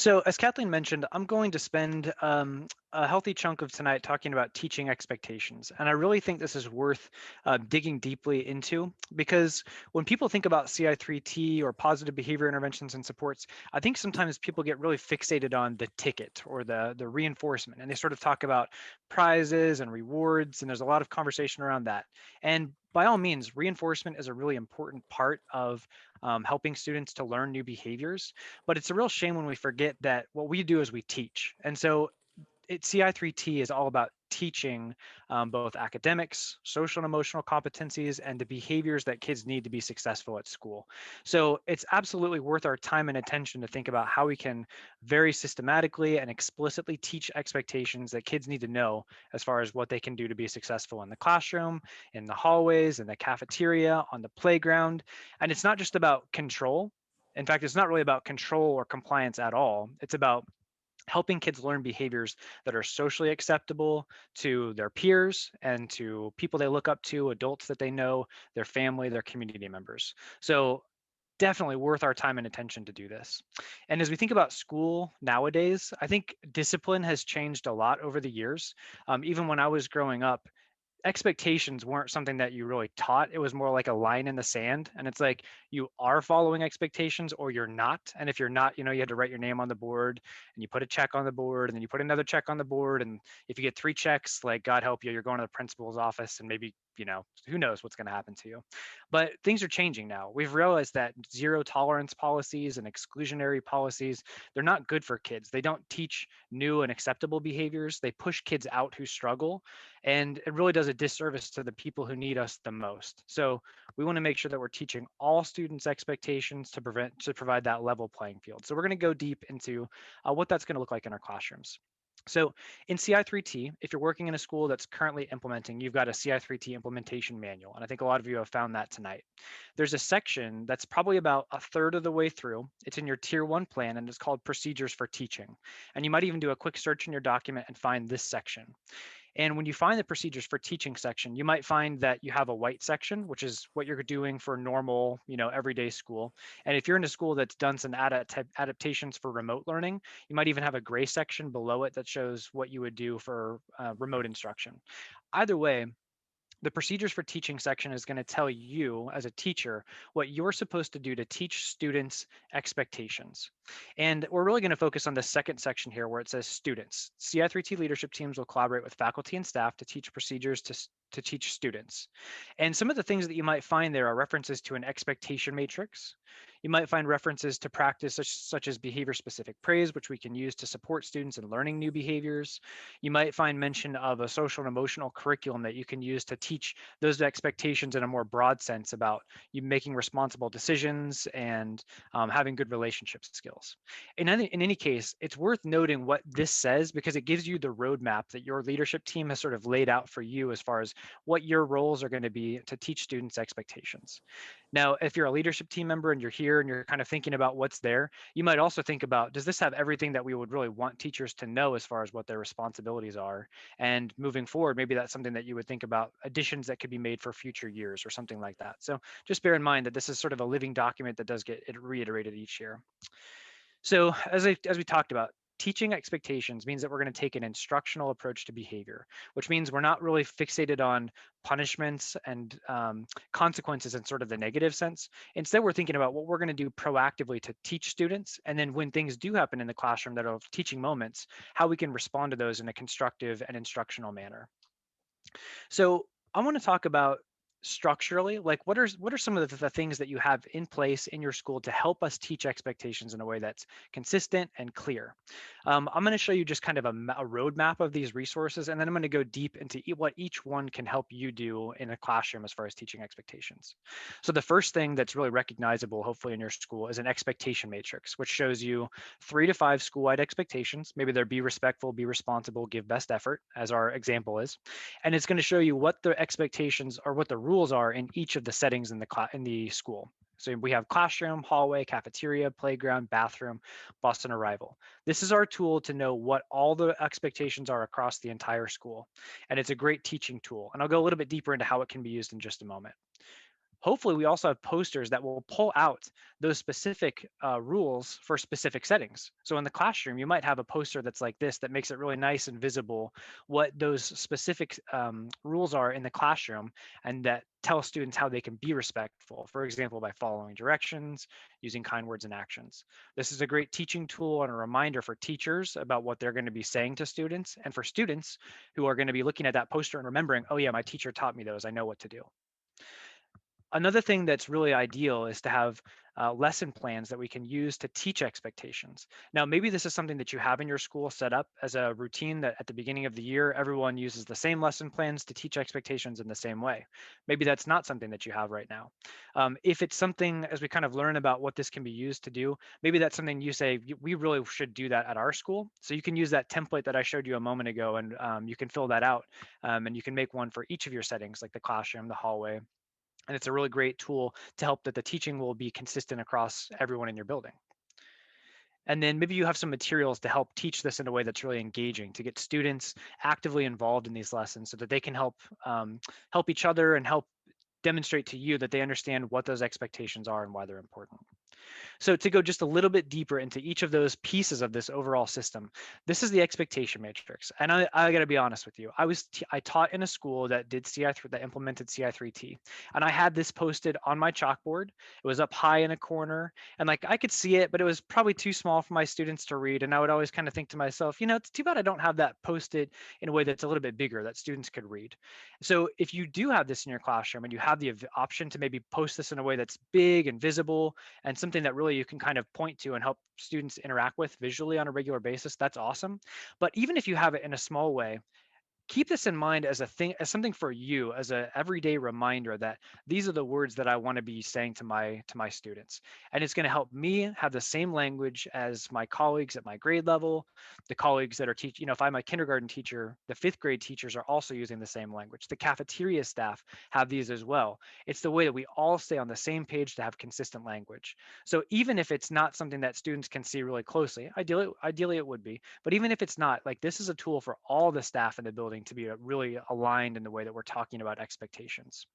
So, as Kathleen mentioned, I'm going to spend a healthy chunk of tonight talking about teaching expectations. And I really think this is worth digging deeply into because when people think about CI3T or positive behavior interventions and supports, I think sometimes people get really fixated on the ticket or the reinforcement. And they sort of talk about prizes and rewards. And there's a lot of conversation around that. And by all means, reinforcement is a really important part of helping students to learn new behaviors. But it's a real shame when we forget that what we do is we teach. And so CI3T is all about teaching both academics, social and emotional competencies, and the behaviors that kids need to be successful at school. So it's absolutely worth our time and attention to think about how we can very systematically and explicitly teach expectations that kids need to know as far as what they can do to be successful in the classroom, in the hallways, in the cafeteria, on the playground. And it's not just about control. In fact, it's not really about control or compliance at all. It's about helping kids learn behaviors that are socially acceptable to their peers and to people they look up to, adults that they know, their family, their community members. So definitely worth our time and attention to do this. And as we think about school nowadays, I think discipline has changed a lot over the years. Even when I was growing up, expectations weren't something that you really taught. It was more like a line in the sand. And it's like you are following expectations or you're not. And if you're not, you had to write your name on the board and you put a check on the board and then you put another check on the board. And if you get 3 checks, like God help you, you're going to the principal's office and maybe, who knows what's going to happen to you. But things are changing now. We've realized that zero tolerance policies and exclusionary policies, they're not good for kids. They don't teach new and acceptable behaviors. They push kids out who struggle. And it really does a disservice to the people who need us the most. So we want to make sure that we're teaching all students expectations to provide that level playing field. So we're going to go deep into what that's going to look like in our classrooms. So in CI3T, if you're working in a school that's currently implementing, you've got a CI3T implementation manual. And I think a lot of you have found that tonight. There's a section that's probably about a third of the way through. It's in your tier 1 plan and it's called procedures for teaching. And you might even do a quick search in your document and find this section. And when you find the procedures for teaching section, you might find that you have a white section, which is what you're doing for normal, everyday school. And if you're in a school that's done some adaptations for remote learning, you might even have a gray section below it that shows what you would do for remote instruction. Either way, the procedures for teaching section is going to tell you as a teacher what you're supposed to do to teach students expectations. And we're really going to focus on the second section here where it says students. CI3T leadership teams will collaborate with faculty and staff to teach procedures to teach students. And some of the things that you might find there are references to an expectation matrix. You might find references to practice such as behavior-specific praise, which we can use to support students in learning new behaviors. You might find mention of a social and emotional curriculum that you can use to teach those expectations in a more broad sense about you making responsible decisions and having good relationship skills. In any case, it's worth noting what this says because it gives you the roadmap that your leadership team has sort of laid out for you as far as what your roles are going to be to teach students expectations. Now, if you're a leadership team member and you're here and you're kind of thinking about what's there, you might also think about, does this have everything that we would really want teachers to know as far as what their responsibilities are? And moving forward, maybe that's something that you would think about additions that could be made for future years or something like that. So just bear in mind that this is sort of a living document that does get reiterated each year. So as we talked about, teaching expectations means that we're going to take an instructional approach to behavior, which means we're not really fixated on punishments and consequences in sort of the negative sense. Instead, we're thinking about what we're going to do proactively to teach students. And then when things do happen in the classroom that are teaching moments, how we can respond to those in a constructive and instructional manner. So I want to talk about structurally, like what are some of the things that you have in place in your school to help us teach expectations in a way that's consistent and clear. I'm going to show you just kind of a roadmap of these resources, and then I'm going to go deep into what each one can help you do in a classroom as far as teaching expectations. So the first thing that's really recognizable, hopefully in your school, is an expectation matrix, which shows you 3 to 5 school-wide expectations. Maybe they're be respectful, be responsible, give best effort, as our example is. And it's going to show you what the expectations or what the rules are in each of the settings in the school. So we have classroom, hallway, cafeteria, playground, bathroom, bus and arrival. This is our tool to know what all the expectations are across the entire school. And it's a great teaching tool. And I'll go a little bit deeper into how it can be used in just a moment. Hopefully, we also have posters that will pull out those specific rules for specific settings. So in the classroom, you might have a poster that's like this that makes it really nice and visible what those specific rules are in the classroom, and that tell students how they can be respectful, for example, by following directions, using kind words and actions. This is a great teaching tool and a reminder for teachers about what they're going to be saying to students, and for students who are going to be looking at that poster and remembering, oh yeah, my teacher taught me those, I know what to do. Another thing that's really ideal is to have lesson plans that we can use to teach expectations. Now, maybe this is something that you have in your school set up as a routine that at the beginning of the year, everyone uses the same lesson plans to teach expectations in the same way. Maybe that's not something that you have right now. If it's something, as we kind of learn about what this can be used to do, maybe that's something you say, we really should do that at our school. So you can use that template that I showed you a moment ago, and you can fill that out, and you can make one for each of your settings, like the classroom, the hallway, and it's a really great tool to help that the teaching will be consistent across everyone in your building. And then maybe you have some materials to help teach this in a way that's really engaging, to get students actively involved in these lessons so that they can help each other and help demonstrate to you that they understand what those expectations are and why they're important. So to go just a little bit deeper into each of those pieces of this overall system, this is the expectation matrix. And I got to be honest with you, I taught in a school that did CI3, that implemented CI3T, and I had this posted on my chalkboard. It was up high in a corner, and like I could see it, but it was probably too small for my students to read. And I would always kind of think to myself, it's too bad I don't have that posted in a way that's a little bit bigger that students could read. So if you do have this in your classroom and you have the option to maybe post this in a way that's big and visible and something that really you can kind of point to and help students interact with visually on a regular basis, that's awesome. But even if you have it in a small way, keep this in mind as a thing, as something for you, as a everyday reminder that these are the words that I want to be saying to my students. And it's going to help me have the same language as my colleagues at my grade level, the colleagues that are teaching. If I'm a kindergarten teacher, the fifth grade teachers are also using the same language. The cafeteria staff have these as well. It's the way that we all stay on the same page to have consistent language. So even if it's not something that students can see really closely, ideally it would be, but even if it's not, like, this is a tool for all the staff in the building to be really aligned in the way that we're talking about expectations.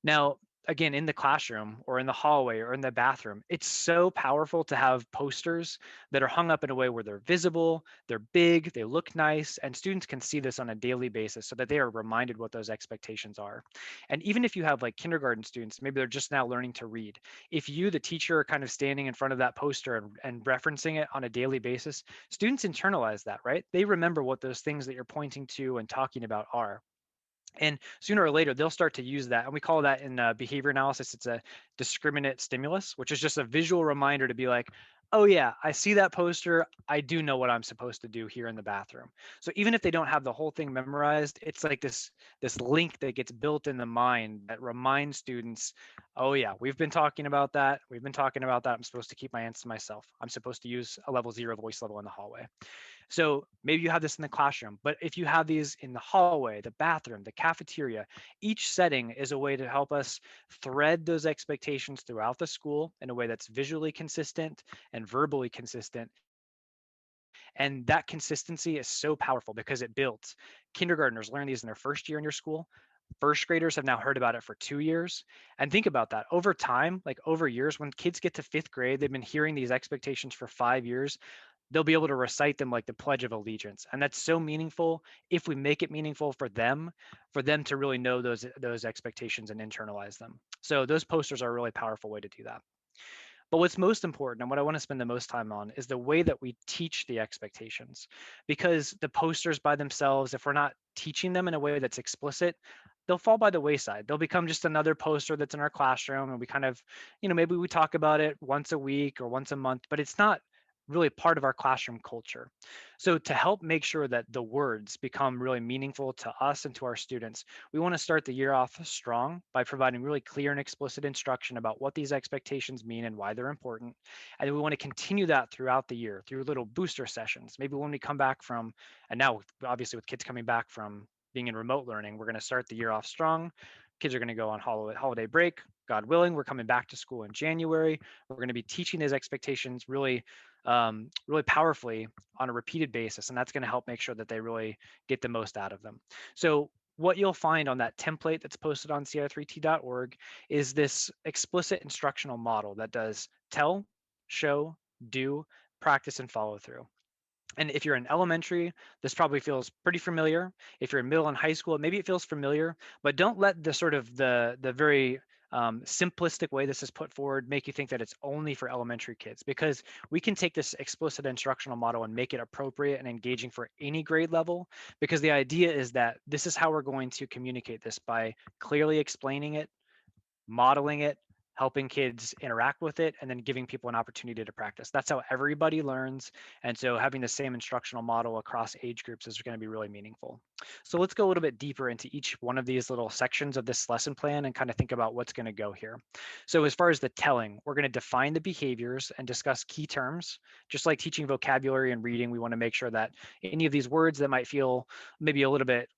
Now, again, in the classroom or in the hallway or in the bathroom, it's so powerful to have posters that are hung up in a way where they're visible, they're big, they look nice, and students can see this on a daily basis so that they are reminded what those expectations are. And even if you have like kindergarten students, maybe they're just now learning to read. If you, the teacher, are kind of standing in front of that poster and referencing it on a daily basis, students internalize that, right? They remember what those things that you're pointing to and talking about are. And sooner or later, they'll start to use that. And we call that in behavior analysis, it's a discriminate stimulus, which is just a visual reminder to be like, oh yeah, I see that poster. I do know what I'm supposed to do here in the bathroom. So even if they don't have the whole thing memorized, it's like this link that gets built in the mind that reminds students, oh yeah, we've been talking about that. We've been talking about that. I'm supposed to keep my hands to myself. I'm supposed to use a level 0 voice level in the hallway. So maybe you have this in the classroom, but if you have these in the hallway, the bathroom, the cafeteria, each setting is a way to help us thread those expectations throughout the school in a way that's visually consistent and verbally consistent. And that consistency is so powerful because it builds. Kindergartners learn these in their first year in your school. First graders have now heard about it for 2 years. And think about that over time, like over years, when kids get to fifth grade, they've been hearing these expectations for 5 years. They'll be able to recite them like the Pledge of Allegiance. And that's so meaningful if we make it meaningful for them to really know those expectations and internalize them. So those posters are a really powerful way to do that. But what's most important and what I want to spend the most time on is the way that we teach the expectations. Because the posters by themselves, if we're not teaching them in a way that's explicit, they'll fall by the wayside. They'll become just another poster that's in our classroom and we kind of, maybe we talk about it once a week or once a month, but it's not really part of our classroom culture. So to help make sure that the words become really meaningful to us and to our students, we want to start the year off strong by providing really clear and explicit instruction about what these expectations mean and why they're important. And then we want to continue that throughout the year through little booster sessions. Maybe when we come back from, and now obviously with kids coming back from being in remote learning, we're going to start the year off strong. Kids are going to go on holiday break. God willing, we're coming back to school in January. We're going to be teaching these expectations really powerfully on a repeated basis, and that's going to help make sure that they really get the most out of them. So what you'll find on that template that's posted on ci3t.org is this explicit instructional model that does tell, show, do, practice, and follow through. And if you're in elementary, this probably feels pretty familiar. If you're in middle and high school, maybe it feels familiar, but don't let the sort of the very simplistic way this is put forward make you think that it's only for elementary kids, because we can take this explicit instructional model and make it appropriate and engaging for any grade level, because the idea is that this is how we're going to communicate this by clearly explaining it, modeling it, helping kids interact with it, and then giving people an opportunity to practice. That's how everybody learns. And so having the same instructional model across age groups is going to be really meaningful. So let's go a little bit deeper into each one of these little sections of this lesson plan and kind of think about what's going to go here. So as far as the telling, we're going to define the behaviors and discuss key terms. Just like teaching vocabulary and reading, we want to make sure that any of these words that might feel maybe a little bit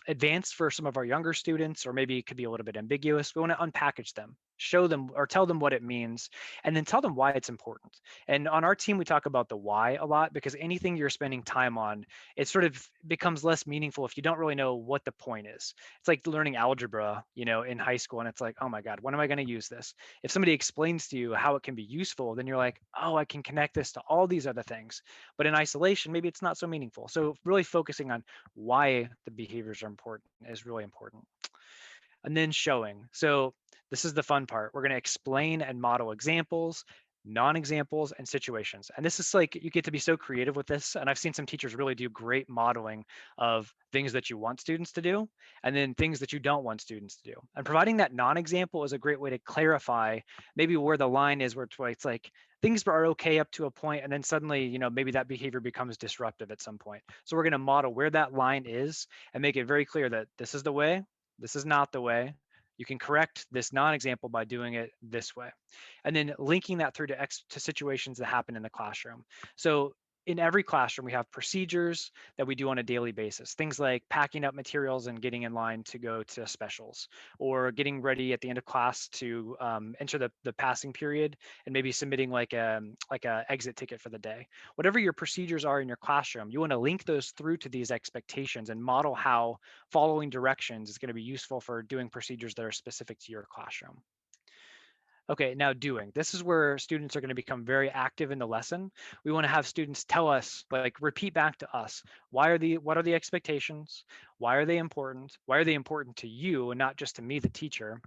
advanced for some of our younger students, or maybe it could be a little bit ambiguous, we want to unpackage them, show them or tell them what it means, and then tell them why it's important. And on our team, we talk about the why a lot, because anything you're spending time on, it sort of becomes less meaningful if you don't really know what the point is. It's like learning algebra, in high school, and it's like, oh my God, when am I going to use this? If somebody explains to you how it can be useful, then you're like, oh, I can connect this to all these other things. But in isolation, maybe it's not so meaningful. So really focusing on why the behaviors are important is really important. And then showing. So this is the fun part. We're going to explain and model examples, non-examples, and situations. And this is like, you get to be so creative with this. And I've seen some teachers really do great modeling of things that you want students to do, and then things that you don't want students to do. And providing that non-example is a great way to clarify maybe where the line is, where it's like things are okay up to a point, and then suddenly, maybe that behavior becomes disruptive at some point. So we're going to model where that line is and make it very clear that this is the way, this is not the way. You can correct this non-example by doing it this way. And then linking that through to situations that happen in the classroom. So in every classroom, we have procedures that we do on a daily basis. Things like packing up materials and getting in line to go to specials, or getting ready at the end of class to enter the passing period, and maybe submitting like a exit ticket for the day. Whatever your procedures are in your classroom, you want to link those through to these expectations and model how following directions is going to be useful for doing procedures that are specific to your classroom. Okay, now doing. This is where students are going to become very active in the lesson. We want to have students tell us, like repeat back to us, what are the expectations? Why are they important? Why are they important to you and not just to me, the teacher?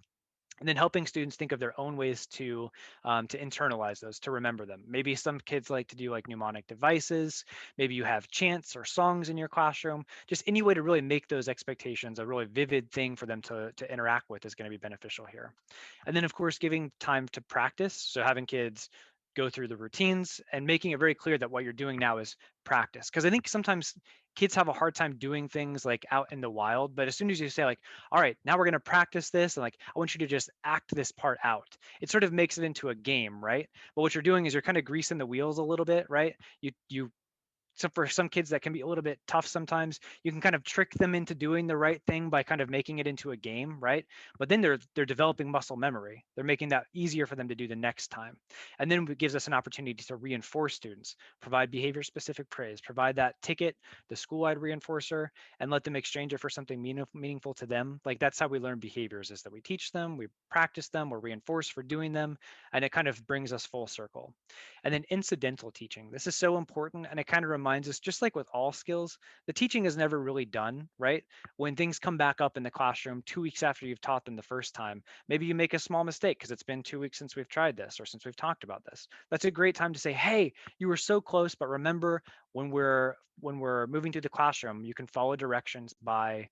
And then helping students think of their own ways to internalize those, to remember them. Maybe some kids like to do like mnemonic devices. Maybe you have chants or songs in your classroom. Just any way to really make those expectations a really vivid thing for them to interact with is going to be beneficial here. And then, of course, giving time to practice. So having kids go through the routines and making it very clear that what you're doing now is practice. Because I think sometimes kids have a hard time doing things like out in the wild. But as soon as you say, like, all right, now we're going to practice this, and like, I want you to just act this part out, it sort of makes it into a game, right? But what you're doing is you're kind of greasing the wheels a little bit, right? You so for some kids that can be a little bit tough sometimes, you can kind of trick them into doing the right thing by kind of making it into a game, right? But then they're developing muscle memory. They're making that easier for them to do the next time. And then it gives us an opportunity to reinforce students, provide behavior specific praise, provide that ticket, the school-wide reinforcer, and let them exchange it for something meaningful to them. Like, that's how we learn behaviors, is that we teach them, we practice them, we're reinforced for doing them, and it kind of brings us full circle. And then incidental teaching. This is so important, and it kind of reminds us, just like with all skills, the teaching is never really done, right? When things come back up in the classroom 2 weeks after you've taught them the first time, maybe you make a small mistake because it's been 2 weeks since we've tried this or since we've talked about this. That's a great time to say, hey, you were so close, but remember, when we're moving through the classroom, you can follow directions by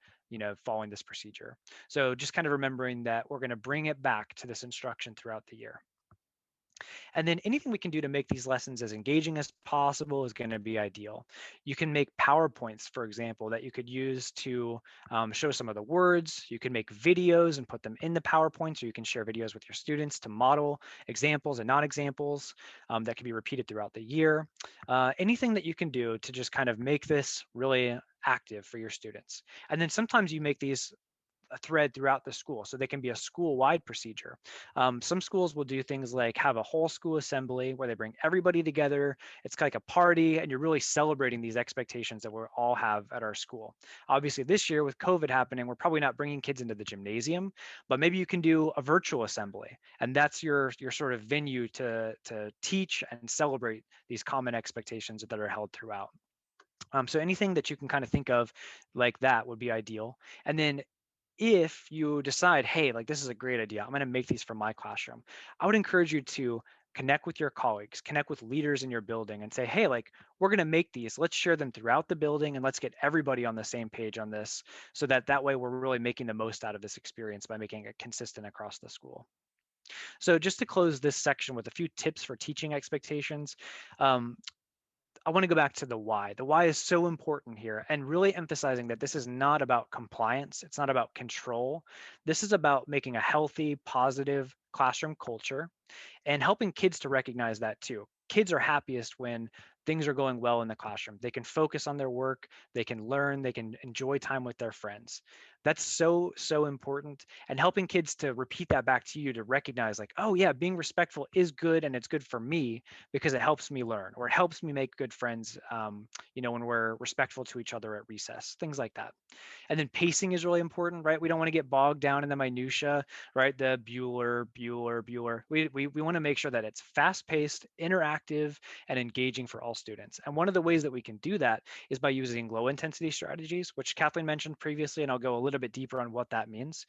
following this procedure. So just kind of remembering that we're going to bring it back to this instruction throughout the year. And then anything we can do to make these lessons as engaging as possible is going to be ideal. You can make PowerPoints, for example, that you could use to show some of the words. You can make videos and put them in the PowerPoints, or you can share videos with your students to model examples and non-examples that can be repeated throughout the year. Anything that you can do to just kind of make this really active for your students. And then sometimes you make these a thread throughout the school, so they can be a school-wide procedure. Some schools will do things like have a whole school assembly where they bring everybody together. It's like a party, and you're really celebrating these expectations that we all have at our school. Obviously, this year with COVID happening, we're probably not bringing kids into the gymnasium, but maybe you can do a virtual assembly, and that's your sort of venue to teach and celebrate these common expectations that are held throughout. So anything that you can kind of think of like that would be ideal. And then if you decide, hey, like this is a great idea, I'm going to make these for my classroom, I would encourage you to connect with your colleagues, connect with leaders in your building and say, hey, like we're going to make these, let's share them throughout the building and let's get everybody on the same page on this, so that that way we're really making the most out of this experience by making it consistent across the school. So just to close this section with a few tips for teaching expectations, um, I want to go back to the why. The why is so important here, and really emphasizing that this is not about compliance. It's not about control. This is about making a healthy, positive classroom culture and helping kids to recognize that too. Kids are happiest when things are going well in the classroom. They can focus on their work, they can learn, they can enjoy time with their friends. That's so, so important. And helping kids to repeat that back to you to recognize, like, oh, yeah, being respectful is good and it's good for me because it helps me learn or it helps me make good friends, when we're respectful to each other at recess, things like that. And then pacing is really important, right? We don't want to get bogged down in the minutia, right? The Bueller. We want to make sure that it's fast-paced, interactive, and engaging for all students. And one of the ways that we can do that is by using low-intensity strategies, which Kathleen mentioned previously, and I'll go a little bit deeper on what that means.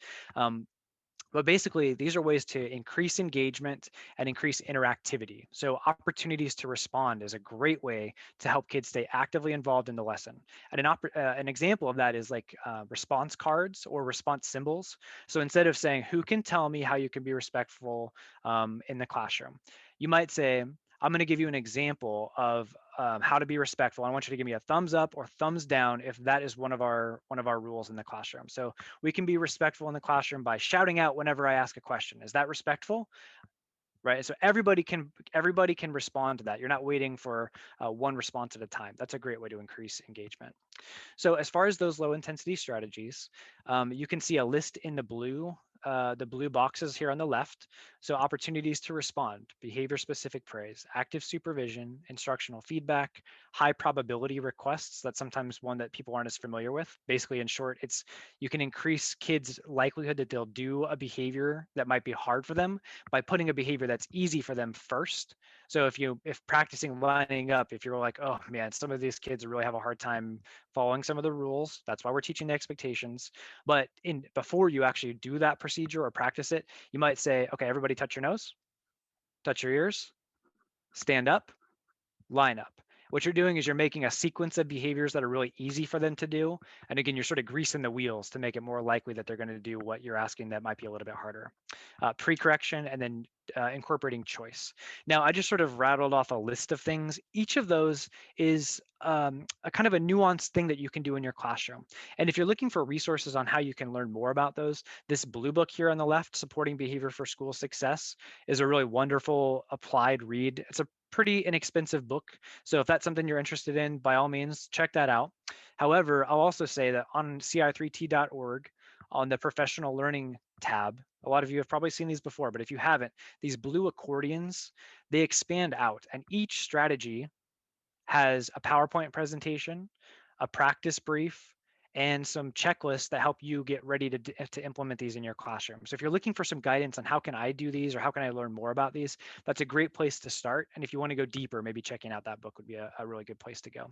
But basically, these are ways to increase engagement and increase interactivity. So opportunities to respond is a great way to help kids stay actively involved in the lesson. And an example of that is like response cards or response symbols. So instead of saying, who can tell me how you can be respectful in the classroom? You might say, I'm going to give you an example of how to be respectful. I want you to give me a thumbs up or thumbs down if that is one of our rules in the classroom. So we can be respectful in the classroom by shouting out whenever I ask a question. Is that respectful? Right. So everybody can respond to that. You're not waiting for one response at a time. That's a great way to increase engagement. So as far as those low intensity strategies, you can see a list in the blue boxes here on the left. So opportunities to respond, behavior specific praise, active supervision, instructional feedback, high probability requests. That's sometimes one that people aren't as familiar with. Basically, in short, it's you can increase kids' likelihood that they'll do a behavior that might be hard for them by putting a behavior that's easy for them first. So if practicing lining up, if you're like, oh man, some of these kids really have a hard time following some of the rules. That's why we're teaching the expectations. But before you actually do that procedure or practice it, you might say, okay, everybody touch your nose, touch your ears, stand up, line up. What you're doing is you're making a sequence of behaviors that are really easy for them to do. And again, you're sort of greasing the wheels to make it more likely that they're going to do what you're asking that might be a little bit harder. Pre-correction and then incorporating choice. Now, I just sort of rattled off a list of things. Each of those is a kind of a nuanced thing that you can do in your classroom. And if you're looking for resources on how you can learn more about those, this blue book here on the left, Supporting Behavior for School Success, is a really wonderful applied read. It's a pretty inexpensive book. So if that's something you're interested in, by all means, check that out. However, I'll also say that on ci3t.org, on the professional learning tab, a lot of you have probably seen these before, but if you haven't, these blue accordions, they expand out, and each strategy has a PowerPoint presentation, a practice brief, and some checklists that help you get ready to implement these in your classroom. So if you're looking for some guidance on how can I do these or how can I learn more about these, that's a great place to start. And if you want to go deeper, maybe checking out that book would be a really good place to go.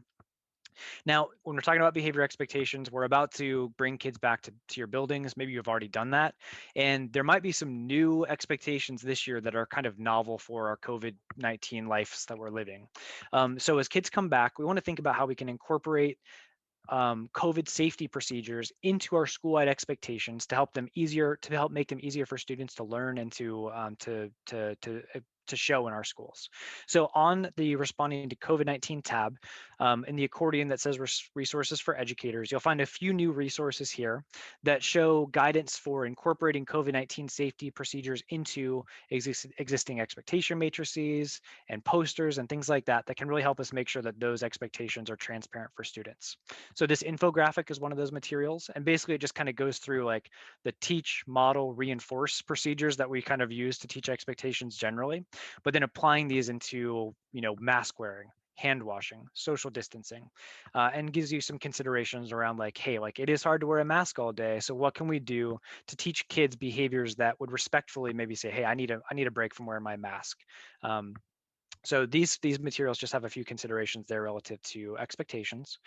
Now, when we're talking about behavior expectations, we're about to bring kids back to your buildings. Maybe you've already done that. And there might be some new expectations this year that are kind of novel for our COVID-19 lives that we're living. So as kids come back, we want to think about how we can incorporate COVID safety procedures into our school-wide expectations to help make them easier for students to learn and to to show in our schools. So on the responding to COVID-19 tab, in the accordion that says resources for educators, you'll find a few new resources here that show guidance for incorporating COVID-19 safety procedures into existing expectation matrices and posters and things like that can really help us make sure that those expectations are transparent for students. So this infographic is one of those materials, and basically it just kind of goes through like the teach, model, reinforce procedures that we kind of use to teach expectations generally, but then applying these into, mask wearing, hand washing, social distancing, and gives you some considerations around like, hey, like it is hard to wear a mask all day. So what can we do to teach kids behaviors that would respectfully maybe say, hey, I need a break from wearing my mask. So these materials just have a few considerations there relative to expectations.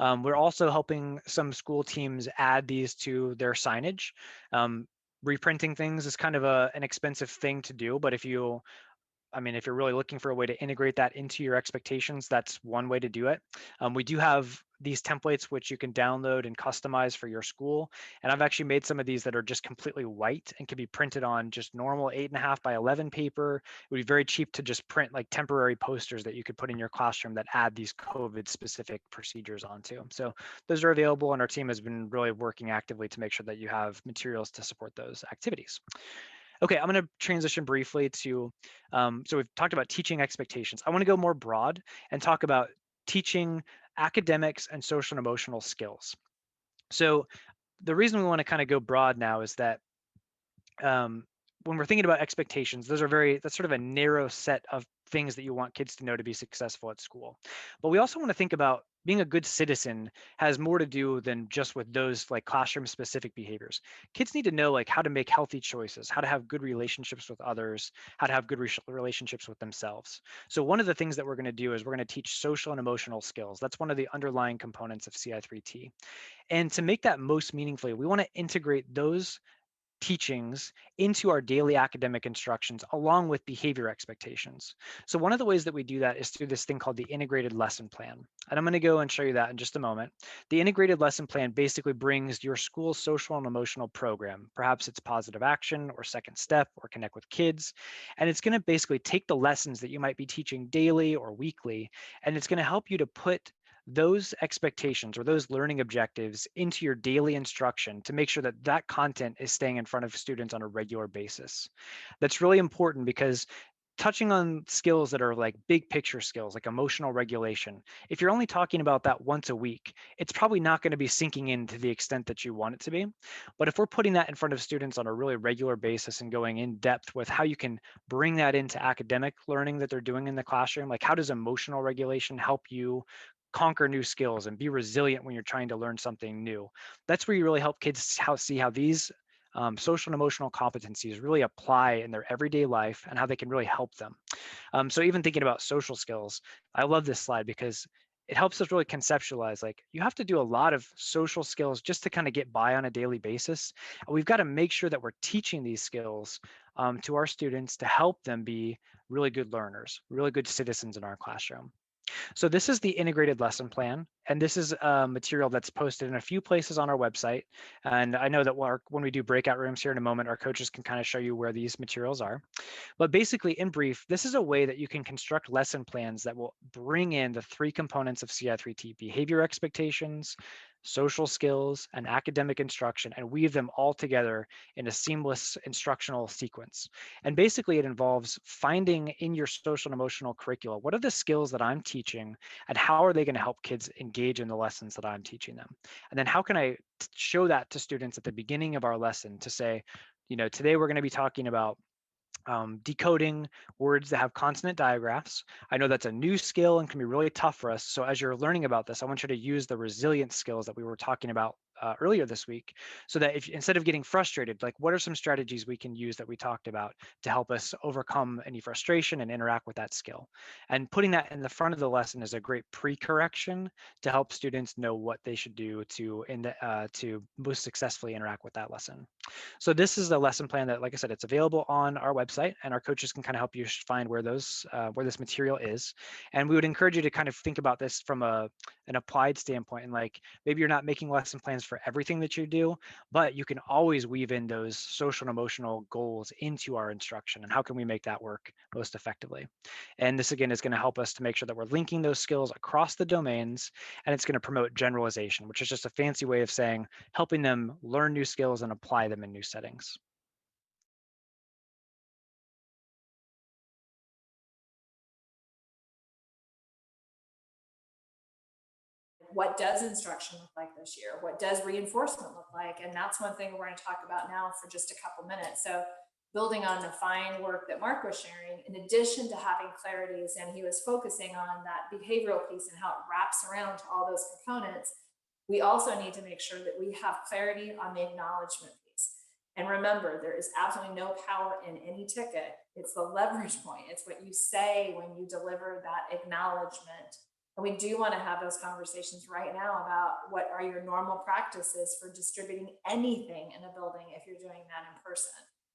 We're also helping some school teams add these to their signage. Reprinting things is kind of an expensive thing to do, but if you're really looking for a way to integrate that into your expectations, that's one way to do it. We do have these templates which you can download and customize for your school. And I've actually made some of these that are just completely white and can be printed on just normal 8.5 by 11 paper. It would be very cheap to just print like temporary posters that you could put in your classroom that add these COVID specific procedures onto. So those are available, and our team has been really working actively to make sure that you have materials to support those activities. Okay, I'm going to transition briefly to, so we've talked about teaching expectations. I want to go more broad and talk about teaching academics and social and emotional skills. So the reason we want to kind of go broad now is that when we're thinking about expectations, that's sort of a narrow set of things that you want kids to know to be successful at school. But we also want to think about being a good citizen has more to do than just with those like classroom specific behaviors. Kids need to know like how to make healthy choices, how to have good relationships with others, how to have good relationships with themselves. So one of the things that we're going to do is we're going to teach social and emotional skills. That's one of the underlying components of CI3T. And to make that most meaningfully, we want to integrate those teachings into our daily academic instructions along with behavior expectations. So one of the ways that we do that is through this thing called the integrated lesson plan. And I'm going to go and show you that in just a moment. The integrated lesson plan basically brings your school's social and emotional program. Perhaps it's positive action or second step or connect with kids. And it's going to basically take the lessons that you might be teaching daily or weekly, and it's going to help you to put those expectations or those learning objectives into your daily instruction to make sure that that content is staying in front of students on a regular basis. That's really important because touching on skills that are like big picture skills, like emotional regulation, if you're only talking about that once a week, it's probably not going to be sinking in to the extent that you want it to be. But if we're putting that in front of students on a really regular basis and going in depth with how you can bring that into academic learning that they're doing in the classroom, like how does emotional regulation help you conquer new skills and be resilient when you're trying to learn something new. That's where you really help kids see how these social and emotional competencies really apply in their everyday life and how they can really help them. So even thinking about social skills, I love this slide because it helps us really conceptualize like you have to do a lot of social skills just to kind of get by on a daily basis. And we've got to make sure that we're teaching these skills to our students to help them be really good learners, really good citizens in our classroom. So this is the integrated lesson plan, and this is a material that's posted in a few places on our website. And I know that when we do breakout rooms here in a moment, our coaches can kind of show you where these materials are. But basically, in brief, this is a way that you can construct lesson plans that will bring in the three components of CI3T: behavior expectations, social skills, and academic instruction, and weave them all together in a seamless instructional sequence. And basically, it involves finding in your social and emotional curricula, what are the skills that I'm teaching, and how are they going to help kids engage in the lessons that I'm teaching them? And then how can I show that to students at the beginning of our lesson to say, today we're going to be talking about decoding words that have consonant digraphs. I know that's a new skill and can be really tough for us. So as you're learning about this, I want you to use the resilience skills that we were talking about earlier this week, so that if instead of getting frustrated, like what are some strategies we can use that we talked about to help us overcome any frustration and interact with that skill? And putting that in the front of the lesson is a great pre-correction to help students know what they should do to most successfully interact with that lesson. So this is the lesson plan that, like I said, it's available on our website, and our coaches can kind of help you find where this material is. And we would encourage you to kind of think about this from an applied standpoint, and like maybe you're not making lesson plans expectations for everything that you do, but you can always weave in those social and emotional goals into our instruction. And how can we make that work most effectively? And this again is going to help us to make sure that we're linking those skills across the domains, and it's going to promote generalization, which is just a fancy way of saying helping them learn new skills and apply them in new settings. What does instruction look like this year? What does reinforcement look like? And that's one thing we're going to talk about now for just a couple minutes. So building on the fine work that Mark was sharing, in addition to having clarities, and he was focusing on that behavioral piece and how it wraps around to all those components, we also need to make sure that we have clarity on the acknowledgement piece. And remember, there is absolutely no power in any ticket. It's the leverage point. It's what you say when you deliver that acknowledgement. And we do want to have those conversations right now about what are your normal practices for distributing anything in a building if you're doing that in person.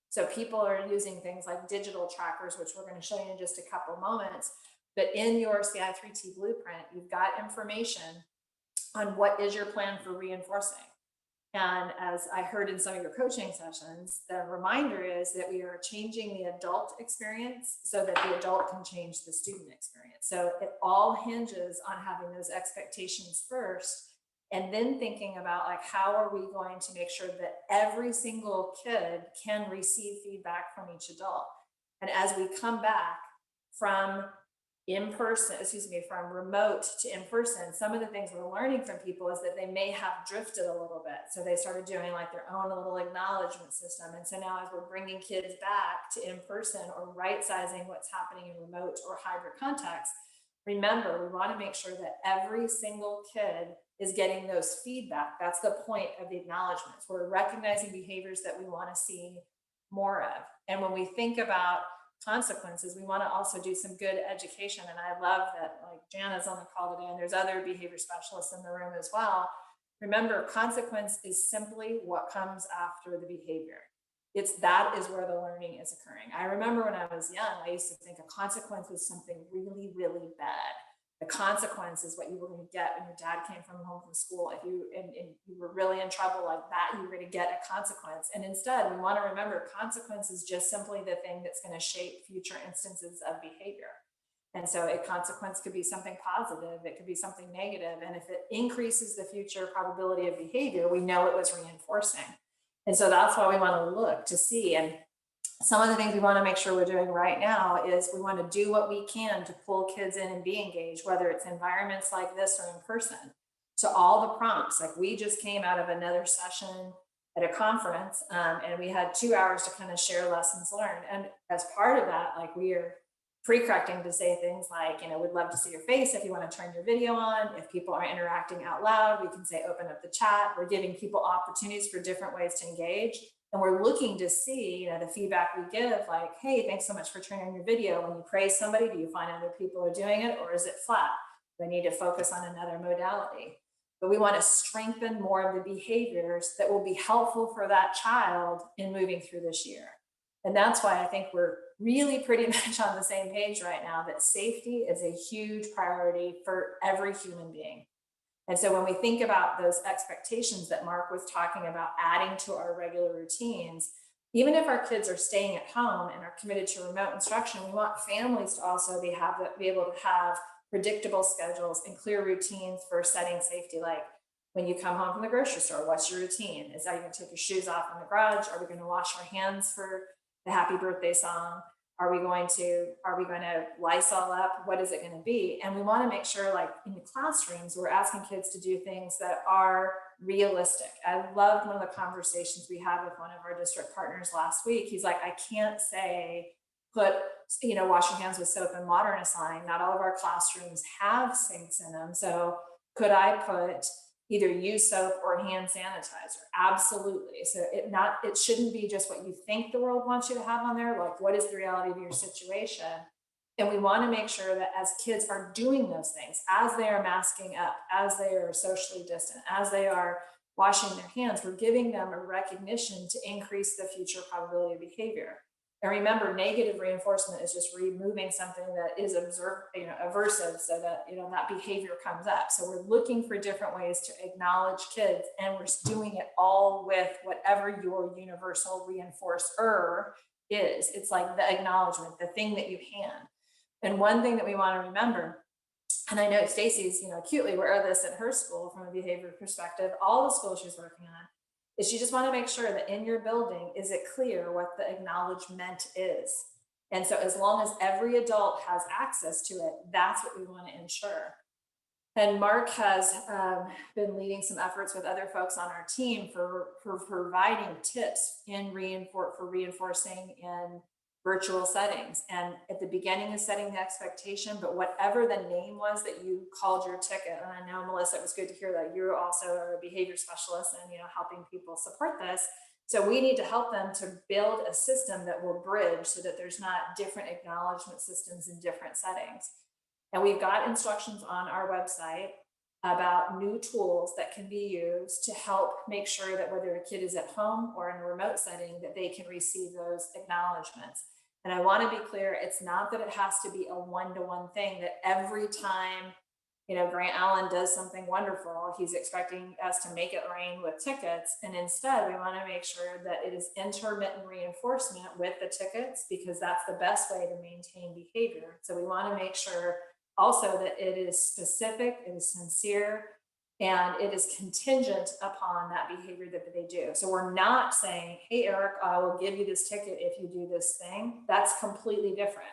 So people are using things like digital trackers, which we're going to show you in just a couple moments. But in your CI3T blueprint, you've got information on what is your plan for reinforcing. And as I heard in some of your coaching sessions, the reminder is that we are changing the adult experience so that the adult can change the student experience. So it all hinges on having those expectations first, and then thinking about like, how are we going to make sure that every single kid can receive feedback from each adult? And as we come back from from remote to in person, some of the things we're learning from people is that they may have drifted a little bit. So they started doing like their own little acknowledgement system. And so now as we're bringing kids back to in person or right sizing what's happening in remote or hybrid context, remember, we want to make sure that every single kid is getting those feedback. That's the point of the acknowledgements. We're recognizing behaviors that we want to see more of. And when we think about consequences, we want to also do some good education. And I love that like Jana's on the call today, and there's other behavior specialists in the room as well. Remember, consequence is simply what comes after the behavior. That is where the learning is occurring. I remember when I was young, I used to think a consequence was something really, really bad. The consequence is what you were going to get when your dad came from home from school. If you and you were really in trouble like that, you were going to get a consequence. And instead, we want to remember consequence is just simply the thing that's going to shape future instances of behavior. And so a consequence could be something positive, it could be something negative. And if it increases the future probability of behavior, we know it was reinforcing. And so that's why we want to look to see. And some of the things we want to make sure we're doing right now is we want to do what we can to pull kids in and be engaged, whether it's environments like this or in person. So all the prompts, like we just came out of another session at a conference, and we had 2 hours to kind of share lessons learned. And as part of that, like we are pre-correcting to say things like, we'd love to see your face if you want to turn your video on. If people are interacting out loud, we can say open up the chat. We're giving people opportunities for different ways to engage. And we're looking to see, the feedback we give, like, hey, thanks so much for turning on your video. When you praise somebody, do you find other people are doing it, or is it flat? We need to focus on another modality. But we want to strengthen more of the behaviors that will be helpful for that child in moving through this year. And that's why I think we're really pretty much on the same page right now, that safety is a huge priority for every human being. And so when we think about those expectations that Mark was talking about adding to our regular routines, even if our kids are staying at home and are committed to remote instruction, we want families to also be able to have predictable schedules and clear routines for setting safety. Like when you come home from the grocery store, what's your routine? Are you going to take your shoes off in the garage? Are we going to wash our hands for the happy birthday song? Are we going to Lysol up? What is it going to be? And we want to make sure, like in the classrooms, we're asking kids to do things that are realistic. I loved one of the conversations we had with one of our district partners last week. He's like, I can't say, wash your hands with soap and water in a sign. Not all of our classrooms have sinks in them. So could I put either use soap or hand sanitizer? Absolutely. So it shouldn't be just what you think the world wants you to have on there. Like, what is the reality of your situation? And we want to make sure that as kids are doing those things, as they are masking up, as they are socially distant, as they are washing their hands, we're giving them a recognition to increase the future probability of behavior. And remember, negative reinforcement is just removing something that is aversive, so that that behavior comes up. So we're looking for different ways to acknowledge kids, and we're doing it all with whatever your universal reinforcer is. It's like the acknowledgement, the thing that you hand. And one thing that we want to remember, and I know Stacy's acutely aware of this at her school from a behavior perspective, all the schools she's working on, is you just want to make sure that in your building, is it clear what the acknowledgement is? And so as long as every adult has access to it, that's what we want to ensure. And Mark has been leading some efforts with other folks on our team for providing tips for reinforcing in virtual settings. And at the beginning is setting the expectation, but whatever the name was that you called your ticket, and I know, Melissa, it was good to hear that you also are a behavior specialist and helping people support this. So we need to help them to build a system that will bridge so that there's not different acknowledgement systems in different settings. And we've got instructions on our website about new tools that can be used to help make sure that whether a kid is at home or in a remote setting, that they can receive those acknowledgements. And I want to be clear, it's not that it has to be a one-to-one thing, that every time Grant Allen does something wonderful, he's expecting us to make it rain with tickets. And instead, we want to make sure that it is intermittent reinforcement with the tickets, because that's the best way to maintain behavior. So we want to make sure also that it is specific, it is sincere, and it is contingent upon that behavior that they do. So we're not saying, hey, Eric, I will give you this ticket if you do this thing. That's completely different.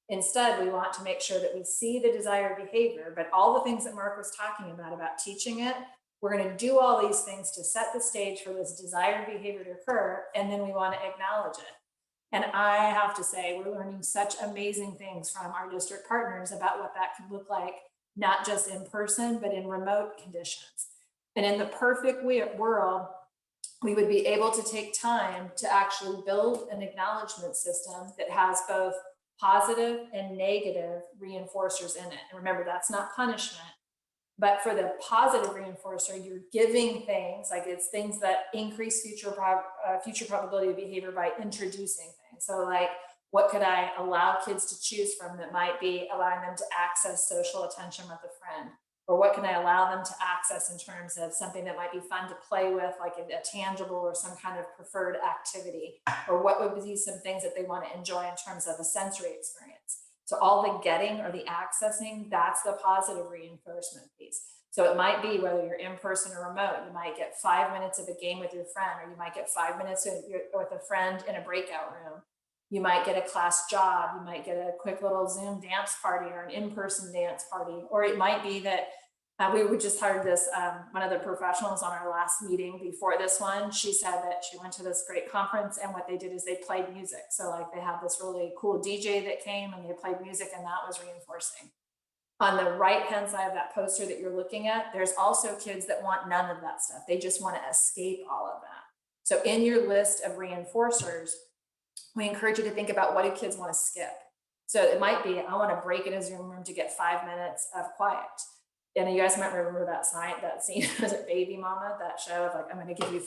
Instead, we want to make sure that we see the desired behavior, but all the things that Mark was talking about teaching it, we're going to do all these things to set the stage for this desired behavior to occur, and then we want to acknowledge it. And I have to say, we're learning such amazing things from our district partners about what that can look like, not just in person, but in remote conditions. And in the perfect world, we would be able to take time to actually build an acknowledgement system that has both positive and negative reinforcers in it. And remember, that's not punishment. But for the positive reinforcer, you're giving things, like it's things that increase future probability of behavior by introducing things. So like, what could I allow kids to choose from that might be allowing them to access social attention with a friend? Or what can I allow them to access in terms of something that might be fun to play with, like a tangible or some kind of preferred activity? Or what would be some things that they want to enjoy in terms of a sensory experience? So all the getting or the accessing, that's the positive reinforcement piece. So it might be whether you're in person or remote, you might get 5 minutes of a game with your friend, or you might get 5 minutes with a friend in a breakout room. You might get a class job, you might get a quick little Zoom dance party or an in-person dance party, or it might be that we just hired this, one of the professionals on our last meeting before this one, she said that she went to this great conference, and what they did is they played music. So like they had this really cool DJ that came and they played music, and that was reinforcing. On the right-hand side of that poster that you're looking at, there's also kids that want none of that stuff. They just want to escape all of that. So in your list of reinforcers, we encourage you to think about what do kids want to skip. So it might be, I want to break in a Zoom room to get 5 minutes of quiet. And you guys might remember that scene, was it Baby Mama, that show of like, I'm going to give your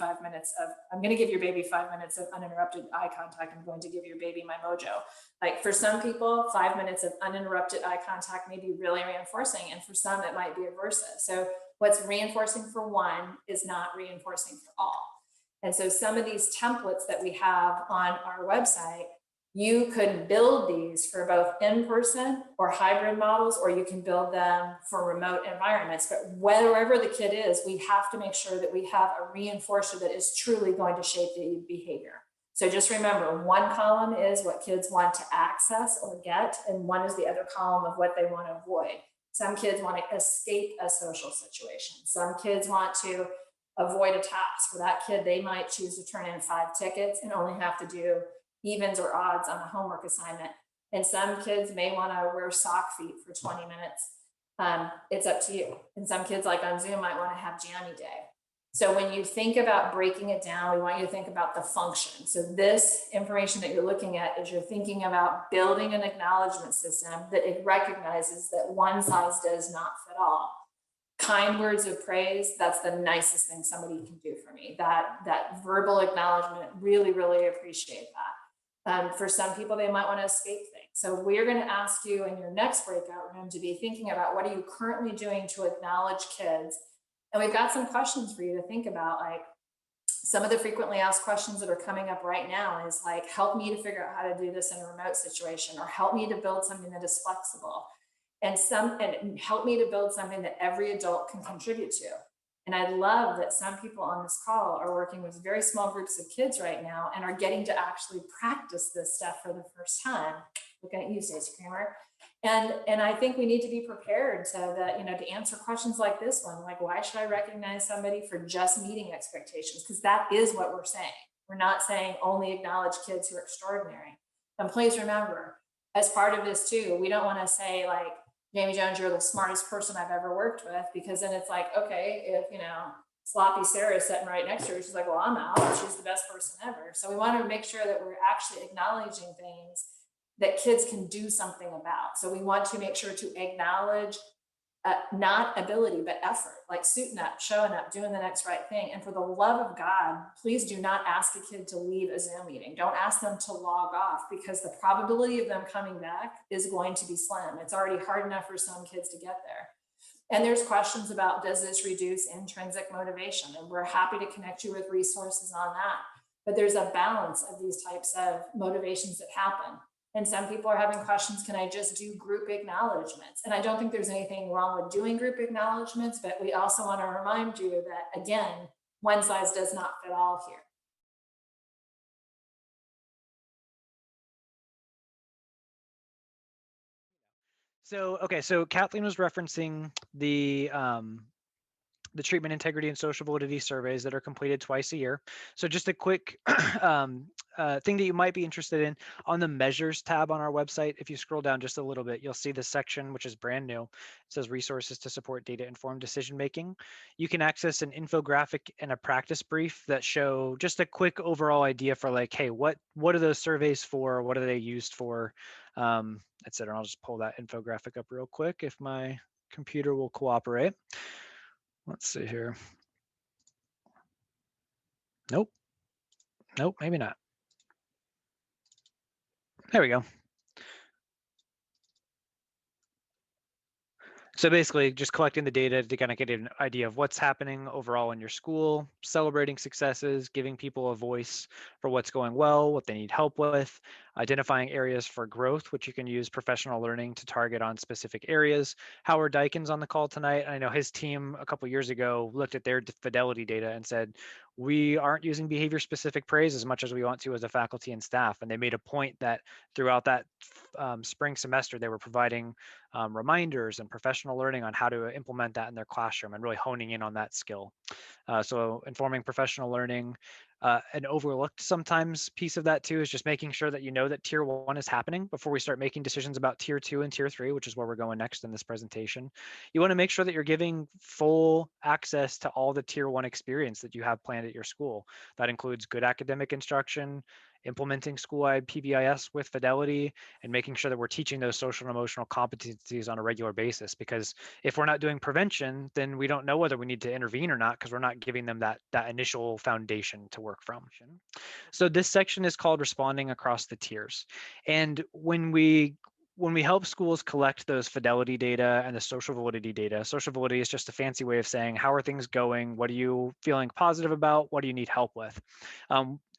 baby 5 minutes of uninterrupted eye contact. I'm going to give your baby my mojo. Like for some people, 5 minutes of uninterrupted eye contact may be really reinforcing. And for some, it might be aversive. So what's reinforcing for one is not reinforcing for all. And so some of these templates that we have on our website, you could build these for both in-person or hybrid models, or you can build them for remote environments. But wherever the kid is, we have to make sure that we have a reinforcer that is truly going to shape the behavior. So just remember, one column is what kids want to access or get, and one is the other column of what they want to avoid. Some kids want to escape a social situation. Some kids want to avoid a task. For that kid, they might choose to turn in 5 tickets and only have to do evens or odds on a homework assignment. And some kids may want to wear sock feet for 20 minutes. It's up to you. And some kids, like on Zoom, might want to have jammy day. So when you think about breaking it down, we want you to think about the function. So this information that you're looking at is you're thinking about building an acknowledgement system that it recognizes that one size does not fit all. Kind words of praise, that's the nicest thing somebody can do for me. That verbal acknowledgement, really, really appreciate that. For some people, they might want to escape things. So we're going to ask you in your next breakout room to be thinking about what are you currently doing to acknowledge kids. And we've got some questions for you to think about, like some of the frequently asked questions that are coming up right now is like, help me to figure out how to do this in a remote situation, or help me to build something that is flexible, and help me to build something that every adult can contribute to. And I love that some people on this call are working with very small groups of kids right now and are getting to actually practice this stuff for the first time. Looking at you, Stacey Kramer. And I think we need to be prepared to that, to answer questions like this one, like why should I recognize somebody for just meeting expectations? Because that is what we're saying. We're not saying only acknowledge kids who are extraordinary. And please remember, as part of this too, we don't want to say like, Jamie Jones, you're the smartest person I've ever worked with, because then it's like, okay, if sloppy Sarah is sitting right next to her, she's like, well, I'm out. She's the best person ever. So we want to make sure that we're actually acknowledging things that kids can do something about. So we want to make sure to acknowledge not ability, but effort, like suiting up, showing up, doing the next right thing. And for the love of God, please do not ask a kid to leave a Zoom meeting. Don't ask them to log off, because the probability of them coming back is going to be slim. It's already hard enough for some kids to get there. And there's questions about, does this reduce intrinsic motivation? And we're happy to connect you with resources on that. But there's a balance of these types of motivations that happen. And some people are having questions, can I just do group acknowledgements? And I don't think there's anything wrong with doing group acknowledgements, but we also want to remind you that, again, one size does not fit all here. So, okay, so Kathleen was referencing the treatment integrity and social validity surveys that are completed twice a year. So just a quick thing that you might be interested in, on the measures tab on our website, if you scroll down just a little bit, you'll see this section, which is brand new. It says resources to support data informed decision making. You can access an infographic and a practice brief that show just a quick overall idea for like, hey, what are those surveys for? What are they used for? Et cetera. I'll just pull that infographic up real quick if my computer will cooperate. Let's see here. Nope. Nope, maybe not. There we go. So basically just collecting the data to kind of get an idea of what's happening overall in your school, celebrating successes, giving people a voice for what's going well, what they need help with, identifying areas for growth, which you can use professional learning to target on specific areas. Howard Dyken's on the call tonight. I know his team a couple years ago looked at their fidelity data and said, we aren't using behavior specific praise as much as we want to as a faculty and staff. And they made a point that throughout that spring semester, they were providing reminders and professional learning on how to implement that in their classroom and really honing in on that skill. So informing professional learning, an overlooked sometimes piece of that too is just making sure that you know that tier 1 is happening before we start making decisions about tier 2 and tier 3, which is where we're going next in this presentation. You want to make sure that you're giving full access to all the tier 1 experience that you have planned at your school. That includes good academic instruction, implementing school-wide PBIS with fidelity, and making sure that we're teaching those social and emotional competencies on a regular basis. Because if we're not doing prevention, then we don't know whether we need to intervene or not, because we're not giving them that initial foundation to work from. So this section is called responding across the tiers. And when we help schools collect those fidelity data and the social validity data, social validity is just a fancy way of saying, how are things going? What are you feeling positive about? What do you need help with?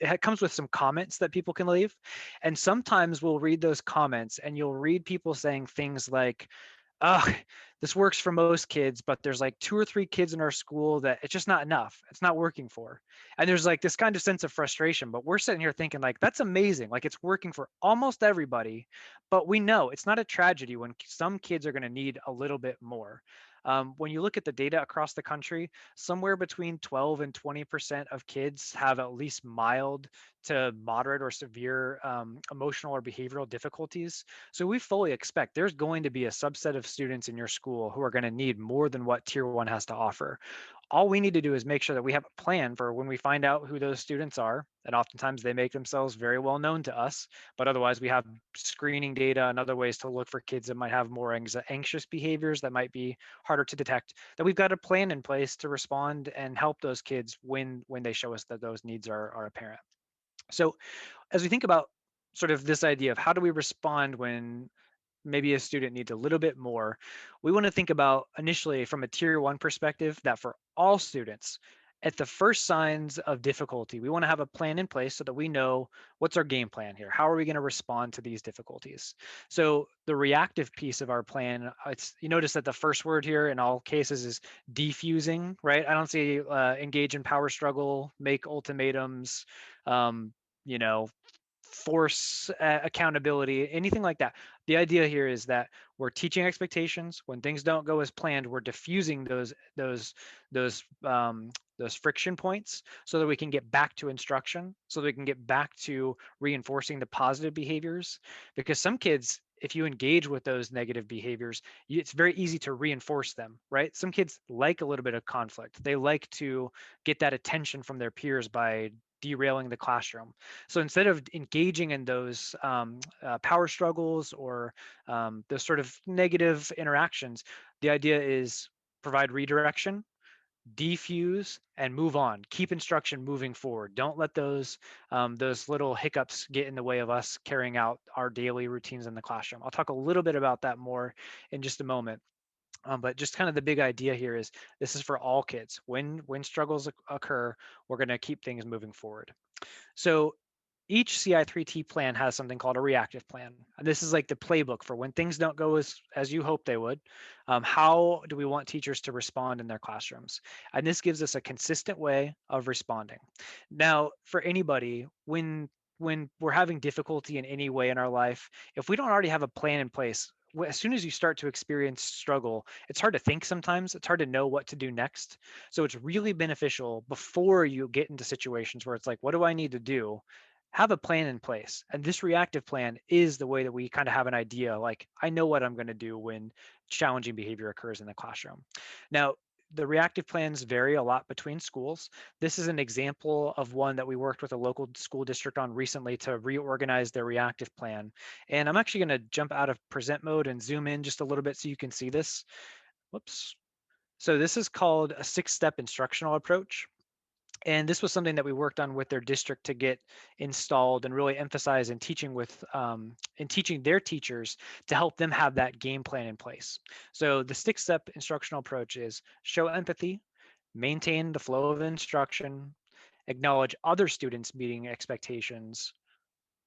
It comes with some comments that people can leave. And sometimes we'll read those comments and you'll read people saying things like, oh, this works for most kids, but there's like 2 or 3 kids in our school that it's just not enough. It's not working for. And there's like this kind of sense of frustration, but we're sitting here thinking like, that's amazing. Like it's working for almost everybody, but we know it's not a tragedy when some kids are going to need a little bit more. When you look at the data across the country, somewhere between 12 and 20% of kids have at least mild to moderate or severe emotional or behavioral difficulties. So we fully expect there's going to be a subset of students in your school who are going to need more than what tier 1 has to offer. All we need to do is make sure that we have a plan for when we find out who those students are. And oftentimes they make themselves very well known to us, but otherwise we have screening data and other ways to look for kids that might have more anxious behaviors that might be harder to detect, that we've got a plan in place to respond and help those kids when they show us that those needs are apparent. So as we think about sort of this idea of how do we respond when maybe a student needs a little bit more. We want to think about initially from a tier one perspective that for all students, at the first signs of difficulty, we want to have a plan in place so that we know what's our game plan here. How are we going to respond to these difficulties? So the reactive piece of our plan, it's you notice that the first word here in all cases is defusing, right? I don't see engage in power struggle, make ultimatums, um, you know, force accountability, anything like that. The idea here is that we're teaching expectations. When things don't go as planned, we're diffusing those those friction points so that we can get back to instruction, so that we can get back to reinforcing the positive behaviors. Because some kids, if you engage with those negative behaviors, it's very easy to reinforce them, right? Some kids like a little bit of conflict. They like to get that attention from their peers by derailing the classroom. So instead of engaging in those power struggles or those sort of negative interactions, the idea is provide redirection, defuse, and move on. Keep instruction moving forward. Don't let those little hiccups get in the way of us carrying out our daily routines in the classroom. I'll talk a little bit about that more in just a moment. But just kind of the big idea here is this is for all kids. When struggles occur, we're going to keep things moving forward. So each CI3T plan has something called a reactive plan. This is like the playbook for when things don't go as you hope they would. How do we want teachers to respond in their classrooms? And this gives us a consistent way of responding. Now, for anybody, when we're having difficulty in any way in our life, if we don't already have a plan in place, as soon as you start to experience struggle, it's hard to think sometimes. It's hard to know what to do next. So it's really beneficial before you get into situations where it's like, what do I need to do? Have a plan in place. And this reactive plan is the way that we kind of have an idea like, I know what I'm going to do when challenging behavior occurs in the classroom. Now, the reactive plans vary a lot between schools. This is an example of one that we worked with a local school district on recently to reorganize their reactive plan. And I'm actually going to jump out of present mode and zoom in just a little bit so you can see this. Whoops. So this is called a 6-step instructional approach. And this was something that we worked on with their district to get installed and really emphasize in teaching their teachers to help them have that game plan in place. So the 6-step instructional approach is show empathy, maintain the flow of instruction, acknowledge other students meeting expectations,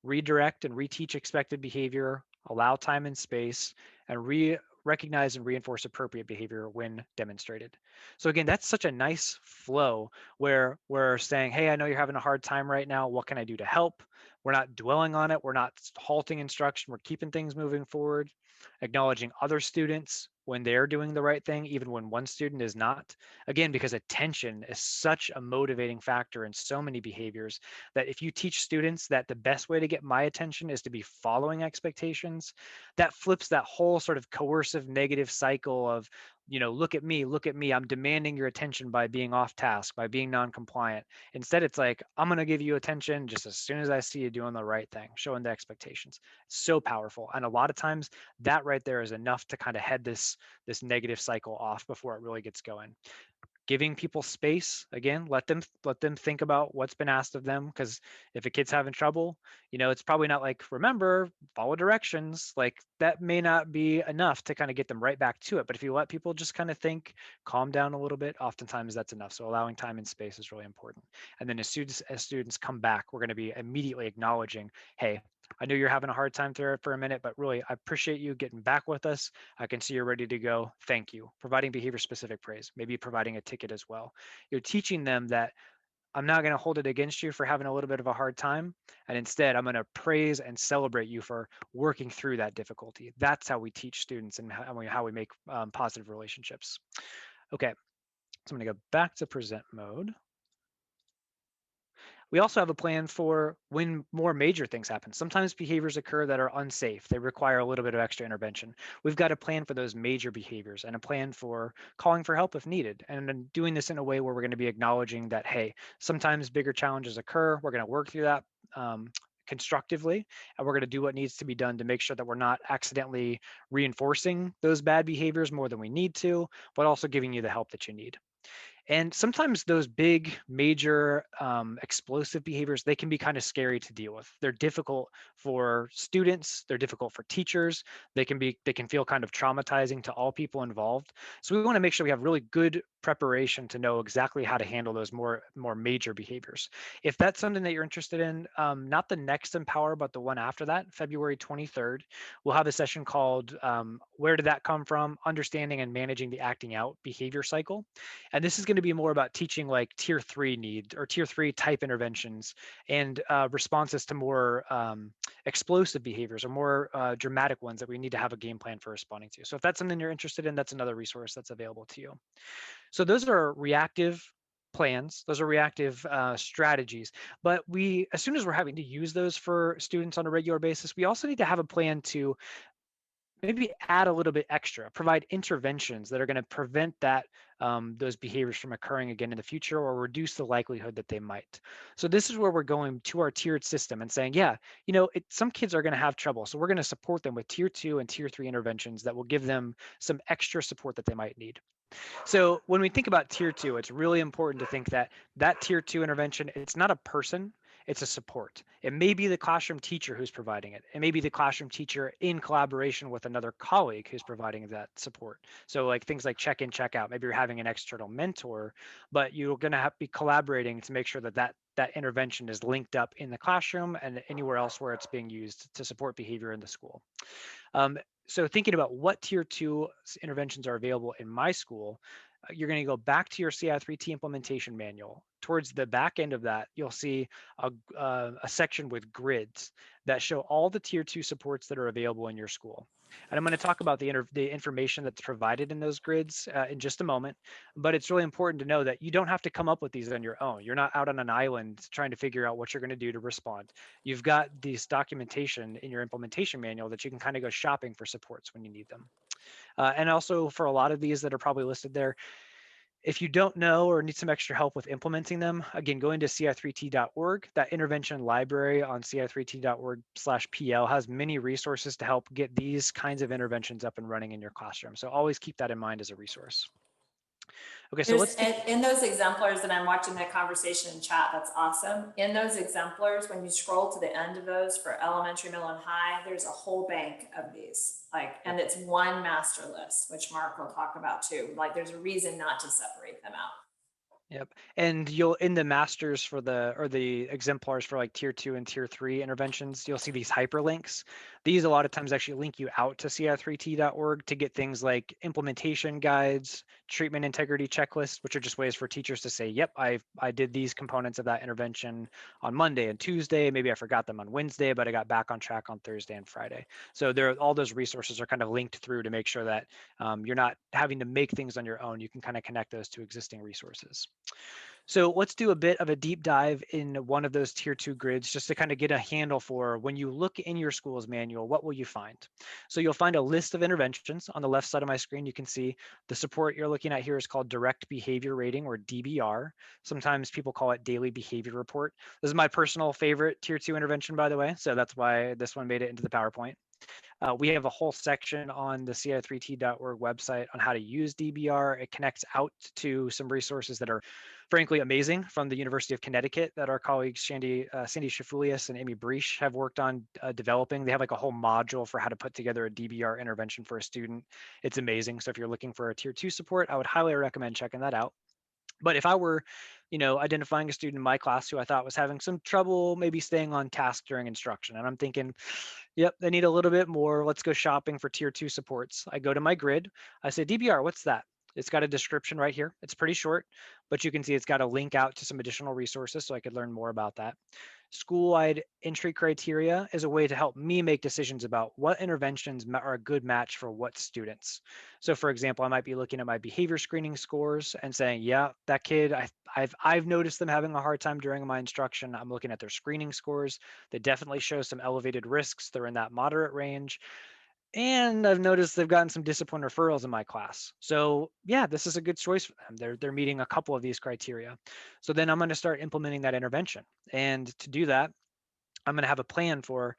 redirect and reteach expected behavior, allow time and space, and recognize and reinforce appropriate behavior when demonstrated. So again, that's such a nice flow where we're saying, hey, I know you're having a hard time right now. What can I do to help? We're not dwelling on it. We're not halting instruction. We're keeping things moving forward, acknowledging other students when they're doing the right thing, even when one student is not. Again, because attention is such a motivating factor in so many behaviors that if you teach students that the best way to get my attention is to be following expectations, that flips that whole sort of coercive negative cycle of, look at me, I'm demanding your attention by being off task, by being non-compliant. Instead, it's like, I'm going to give you attention just as soon as I see you doing the right thing, showing the expectations. It's so powerful. And a lot of times that right there is enough to kind of head this negative cycle off before it really gets going. Giving people space, again, let them think about what's been asked of them, because if a kid's having trouble, it's probably not like, remember, follow directions. Like that may not be enough to kind of get them right back to it. But if you let people just kind of think, calm down a little bit, oftentimes that's enough. So allowing time and space is really important. And then as students come back, we're going to be immediately acknowledging, hey, I know you're having a hard time there for a minute, but really, I appreciate you getting back with us. I can see you're ready to go. Thank you. Providing behavior specific praise, maybe providing a ticket as well. You're teaching them that I'm not going to hold it against you for having a little bit of a hard time. And instead, I'm going to praise and celebrate you for working through that difficulty. That's how we teach students and how we make positive relationships. Okay, so I'm going to go back to present mode. We also have a plan for when more major things happen. Sometimes behaviors occur that are unsafe. They require a little bit of extra intervention. We've got a plan for those major behaviors and a plan for calling for help if needed. And then doing this in a way where we're going to be acknowledging that, hey, sometimes bigger challenges occur. We're going to work through that constructively, and we're going to do what needs to be done to make sure that we're not accidentally reinforcing those bad behaviors more than we need to, but also giving you the help that you need. And sometimes those big, major, explosive behaviors, they can be kind of scary to deal with. They're difficult for students, they're difficult for teachers, they can feel kind of traumatizing to all people involved. So we want to make sure we have really good preparation to know exactly how to handle those more major behaviors. If that's something that you're interested in, not the next Empower, but the one after that, February 23rd, we'll have a session called Where Did That Come From? Understanding and Managing the Acting Out Behavior Cycle. And this is going to be more about teaching like tier three need or tier three type interventions and responses to more explosive behaviors or more dramatic ones that we need to have a game plan for responding to. So if that's something you're interested in, that's another resource that's available to you. So those are reactive plans. Those are reactive strategies. But as soon as we're having to use those for students on a regular basis, we also need to have a plan to maybe add a little bit extra, provide interventions that are going to prevent those behaviors from occurring again in the future or reduce the likelihood that they might. So this is where we're going to our tiered system and saying, yeah, some kids are going to have trouble. So we're going to support them with tier two and tier three interventions that will give them some extra support that they might need. So when we think about tier two, it's really important to think that tier two intervention, it's not a person, it's a support. It may be the classroom teacher who's providing it. It may be the classroom teacher in collaboration with another colleague who's providing that support. So like things like check in, check out. Maybe you're having an external mentor, but you're going to have to be collaborating to make sure that intervention is linked up in the classroom and anywhere else where it's being used to support behavior in the school. Um, so thinking about what tier two interventions are available in my school, you're going to go back to your CI3T implementation manual. Towards the back end of that, you'll see a section with grids that show all the tier two supports that are available in your school. And I'm going to talk about the information that's provided in those grids in just a moment. But it's really important to know that you don't have to come up with these on your own. You're not out on an island trying to figure out what you're going to do to respond. You've got this documentation in your implementation manual that you can kind of go shopping for supports when you need them. And also for a lot of these that are probably listed there, if you don't know or need some extra help with implementing them, again, go into ci3t.org. That intervention library on ci3t.org/pl has many resources to help get these kinds of interventions up and running in your classroom. So always keep that in mind as a resource. Okay, so There's let's take. in those exemplars, and I'm watching the conversation in chat. That's awesome. In those exemplars, when you scroll to the end of those for elementary, middle, and high, there's a whole bank of these. And it's one master list, which Mark will talk about too. Like, there's a reason not to separate them out. Yep. And you'll in the masters for the exemplars for like tier two and tier three interventions, you'll see these hyperlinks. These a lot of times actually link you out to ci3t.org to get things like implementation guides, treatment integrity checklists, which are just ways for teachers to say, yep, I did these components of that intervention on Monday and Tuesday. Maybe I forgot them on Wednesday, but I got back on track on Thursday and Friday. So all those resources are kind of linked through to make sure that you're not having to make things on your own. You can kind of connect those to existing resources. So let's do a bit of a deep dive in one of those tier two grids just to kind of get a handle for when you look in your school's manual, what will you find? So you'll find a list of interventions on the left side of my screen. You can see the support you're looking at here is called direct behavior rating or DBR. Sometimes people call it daily behavior report. This is my personal favorite tier two intervention, by the way. So that's why this one made it into the PowerPoint. We have a whole section on the ci3t.org website on how to use DBR. It connects out to some resources that are frankly amazing from the University of Connecticut that our colleagues Sandy Shafoulias and Amy Breach have worked on developing. They have like a whole module for how to put together a DBR intervention for a student. It's amazing. So if you're looking for a tier two support, I would highly recommend checking that out. But if I were, identifying a student in my class who I thought was having some trouble maybe staying on task during instruction, and I'm thinking, yep, they need a little bit more. Let's go shopping for tier two supports. I go to my grid. I say, DBR, what's that? It's got a description right here. It's pretty short, but you can see it's got a link out to some additional resources so I could learn more about that. School-wide entry criteria is a way to help me make decisions about what interventions are a good match for what students. So for example, I might be looking at my behavior screening scores and saying, yeah, that kid, I've noticed them having a hard time during my instruction. I'm looking at their screening scores. They definitely show some elevated risks. They're in that moderate range. And I've noticed they've gotten some discipline referrals in my class. So yeah, this is a good choice for them. They're meeting a couple of these criteria. So then I'm going to start implementing that intervention. And to do that, I'm going to have a plan for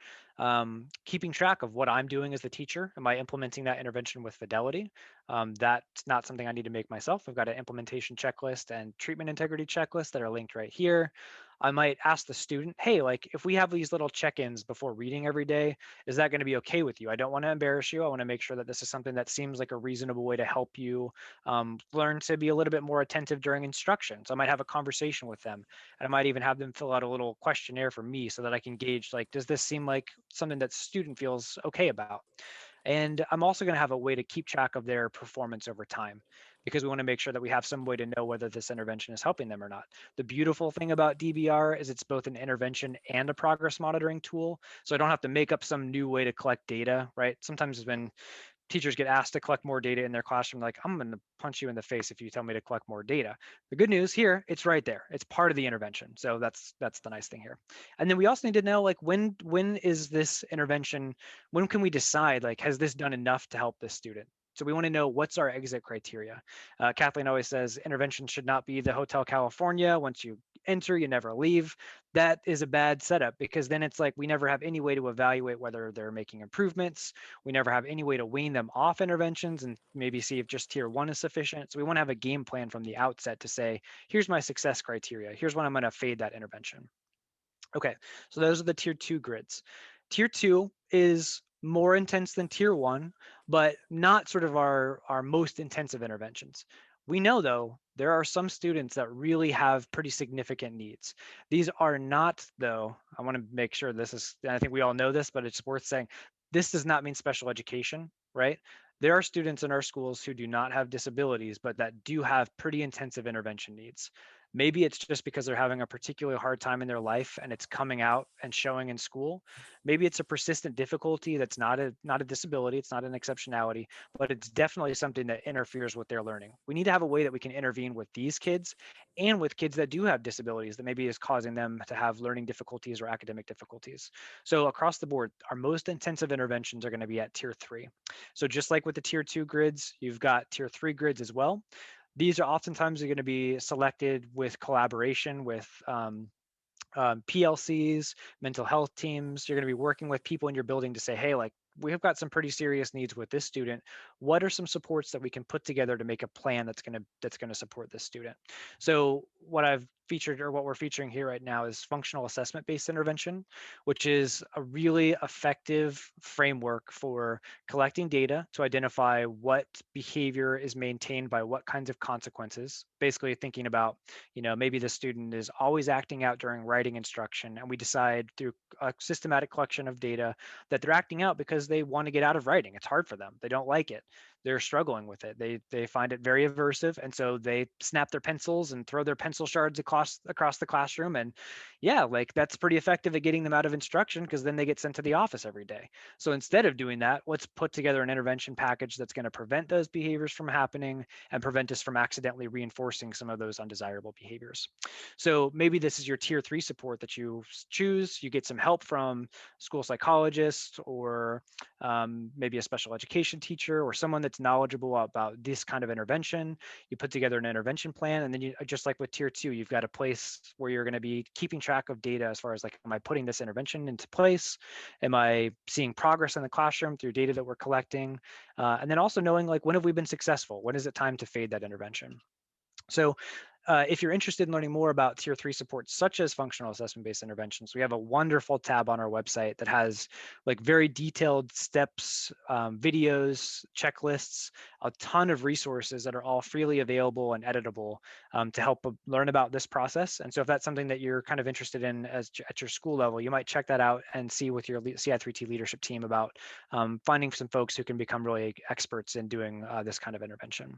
keeping track of what I'm doing as the teacher. Am I implementing that intervention with fidelity? That's not something I need to make myself. I've got an implementation checklist and treatment integrity checklist that are linked right here. I might ask the student, hey, like if we have these little check-ins before reading every day, is that going to be okay with you? I don't want to embarrass you. I want to make sure that this is something that seems like a reasonable way to help you learn to be a little bit more attentive during instruction. So I might have a conversation with them, and I might even have them fill out a little questionnaire for me so that I can gauge, like, does this seem like something that student feels okay about? And I'm also going to have a way to keep track of their performance over time, because we want to make sure that we have some way to know whether this intervention is helping them or not. The beautiful thing about DBR is it's both an intervention and a progress monitoring tool. So I don't have to make up some new way to collect data, right? Sometimes when teachers get asked to collect more data in their classroom, like, I'm going to punch you in the face if you tell me to collect more data. The good news here, it's right there. It's part of the intervention. So that's the nice thing here. And then we also need to know, like, when is this intervention, when can we decide, like, has this done enough to help this student? So we want to know what's our exit criteria. Kathleen always says intervention should not be the Hotel California. Once you enter, you never leave. That is a bad setup, because then it's like we never have any way to evaluate whether they're making improvements. We never have any way to wean them off interventions and maybe see if just tier one is sufficient. So we want to have a game plan from the outset to say, here's my success criteria. Here's when I'm going to fade that intervention. Okay, so those are the tier two grids. Tier two is more intense than tier one, but not sort of our most intensive interventions. We know, though, there are some students that really have pretty significant needs. These are not, though, I want to make sure this is, I think we all know this, but it's worth saying, this does not mean special education, right? There are students in our schools who do not have disabilities, but that do have pretty intensive intervention needs. Maybe it's just because they're having a particularly hard time in their life and it's coming out and showing in school. Maybe it's a persistent difficulty that's not a disability, it's not an exceptionality, but it's definitely something that interferes with their learning. We need to have a way that we can intervene with these kids and with kids that do have disabilities that maybe is causing them to have learning difficulties or academic difficulties. So across the board, our most intensive interventions are going to be at tier three. So just like with the tier two grids, you've got tier three grids as well. These are oftentimes going to be selected with collaboration with PLCs, mental health teams. You're going to be working with people in your building to say, hey, like, we've got some pretty serious needs with this student. What are some supports that we can put together to make a plan that's going to support this student? So what I've featured, or what we're featuring here right now, is functional assessment based intervention, which is a really effective framework for collecting data to identify what behavior is maintained by what kinds of consequences. Basically thinking about, maybe the student is always acting out during writing instruction, and we decide through a systematic collection of data that they're acting out because they want to get out of writing. It's hard for them. They don't like it. They're struggling with it. They find it very aversive, and so they snap their pencils and throw their pencil shards across the classroom. And yeah, like, that's pretty effective at getting them out of instruction, because then they get sent to the office every day. So instead of doing that, let's put together an intervention package that's going to prevent those behaviors from happening and prevent us from accidentally reinforcing some of those undesirable behaviors. So maybe this is your tier three support that you choose. You get some help from school psychologist, or maybe a special education teacher, or someone that's knowledgeable about this kind of intervention. You put together an intervention plan, and then you, just like with tier two, you've got a place where you're going to be keeping track of data as far as, like, am I putting this intervention into place? Am I seeing progress in the classroom through data that we're collecting? And then also knowing, like, when have we been successful? When is it time to fade that intervention? So if you're interested in learning more about tier three supports, such as functional assessment-based interventions, we have a wonderful tab on our website that has, like, very detailed steps, videos, checklists, a ton of resources that are all freely available and editable to help learn about this process. And so if that's something that you're kind of interested in at your school level, you might check that out and see with your CI3T leadership team about finding some folks who can become really experts in doing this kind of intervention.